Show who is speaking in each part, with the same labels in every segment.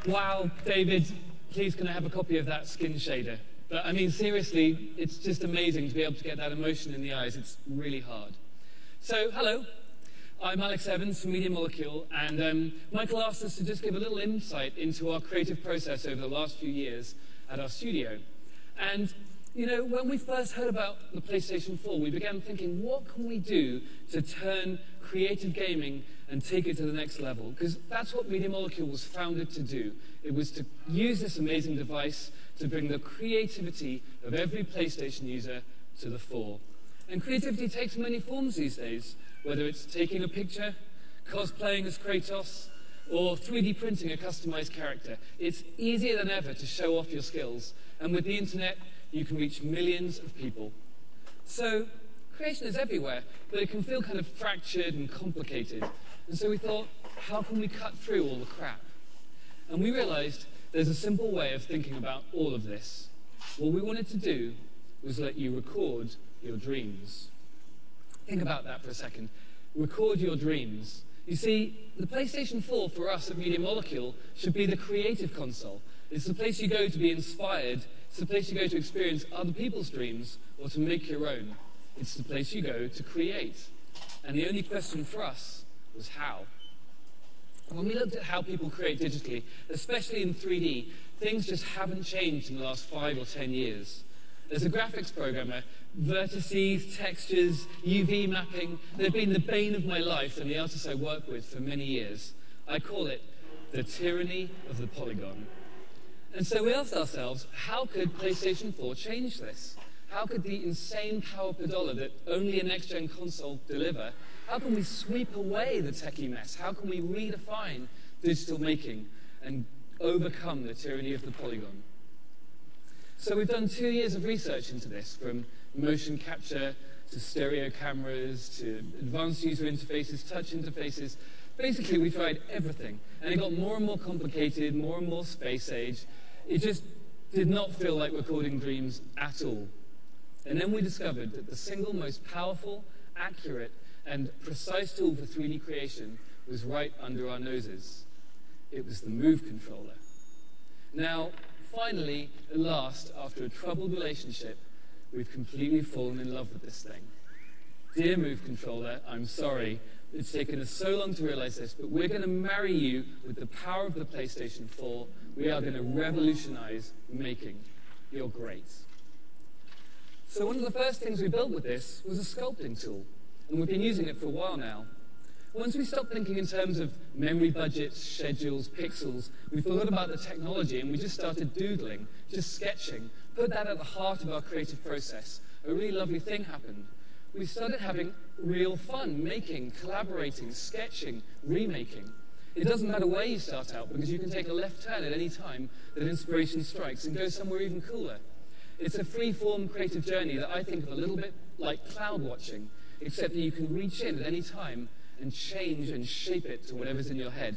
Speaker 1: Wow, David, please can I have a copy of that skin shader? But I mean, seriously, it's just amazing to be able to get that emotion in the eyes. It's really hard. So, hello. I'm Alex Evans from Media Molecule, and Michael asked us to just give a little insight into our creative process over the last few years at our studio. And, you know, when we first heard about the PlayStation 4, we began thinking, what can we do to turn creative gaming and take it to the next level? Because that's what Media Molecule was founded to do. It was to use this amazing device to bring the creativity of every PlayStation user to the fore. And creativity takes many forms these days, whether it's taking a picture, cosplaying as Kratos, or 3D printing a customized character. It's easier than ever to show off your skills, and with the internet, you can reach millions of people. So, creation is everywhere, but it can feel kind of fractured and complicated. And so we thought, how can we cut through all the crap? And we realized there's a simple way of thinking about all of this. What we wanted to do was let you record your dreams. Think about that for a second. Record your dreams. You see, the PlayStation 4 for us at Media Molecule should be the creative console. It's the place you go to be inspired. It's the place you go to experience other people's dreams or to make your own. It's the place you go to create. And the only question for us was how. And when we looked at how people create digitally, especially in 3D, things just haven't changed in the last 5 or 10 years. As a graphics programmer, vertices, textures, UV mapping, they've been the bane of my life and the artists I work with for many years. I call it the tyranny of the polygon. And so we asked ourselves, how could PlayStation 4 change this? How could the insane power per dollar that only a next-gen console deliver, how can we sweep away the techie mess? How can we redefine digital making and overcome the tyranny of the polygon? So we've done 2 years of research into this, from motion capture to stereo cameras to advanced user interfaces, touch interfaces. Basically, we tried everything, and it got more and more complicated, more and more space age. It just did not feel like recording dreams at all. And then we discovered that the single most powerful, accurate, and precise tool for 3D creation was right under our noses. It was the Move controller. Now, finally, at last, after a troubled relationship, we've completely fallen in love with this thing. Dear Move controller, I'm sorry. It's taken us so long to realize this, but we're going to marry you with the power of the PlayStation 4. We are going to revolutionize making. You're great. So one of the first things we built with this was a sculpting tool, and we've been using it for a while now. Once we stopped thinking in terms of memory budgets, schedules, pixels, we forgot about the technology and we just started doodling, just sketching, put that at the heart of our creative process. A really lovely thing happened. We started having real fun, making, collaborating, sketching, remaking. It doesn't matter where you start out, because you can take a left turn at any time that inspiration strikes and go somewhere even cooler. It's a free-form creative journey that I think of a little bit like cloud watching, except that you can reach in at any time and change and shape it to whatever's in your head.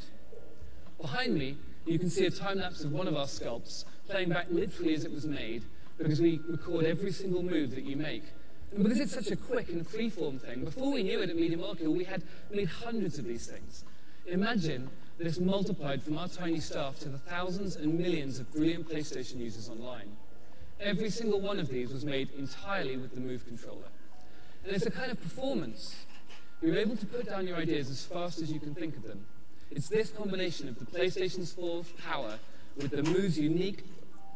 Speaker 1: Behind me, you can see a time-lapse of one of our sculpts, playing back literally as it was made, because we record every single move that you make. And because it's such a quick and free-form thing, before we knew it at Media Molecule, we had made hundreds of these things. Imagine that it's multiplied from our tiny staff to the thousands and millions of brilliant PlayStation users online. Every single one of these was made entirely with the Move controller. And it's a kind of performance. You're able to put down your ideas as fast as you can think of them. It's this combination of the PlayStation 4's power with the Move's unique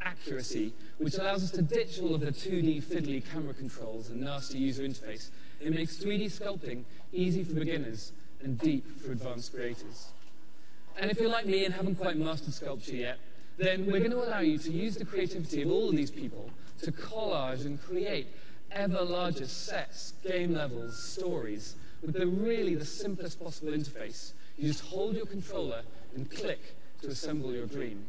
Speaker 1: accuracy, which allows us to ditch all of the 2D fiddly camera controls and nasty user interface. It makes 3D sculpting easy for beginners and deep for advanced creators. And if you're like me and haven't quite mastered sculpture yet, then we're going to allow you to use the creativity of all of these people to collage and create ever larger sets, game levels, stories, with really the simplest possible interface. You just hold your controller and click to assemble your dream.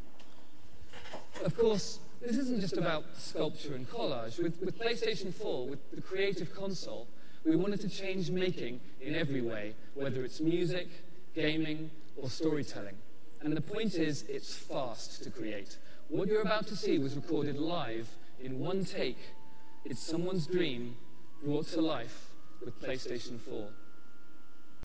Speaker 1: Of course, this isn't just about sculpture and collage. With PlayStation 4, with the creative console, we wanted to change making in every way, whether it's music, gaming, or storytelling. And the point is, it's fast to create. What you're about to see was recorded live in one take. It's someone's dream brought to life with PlayStation 4.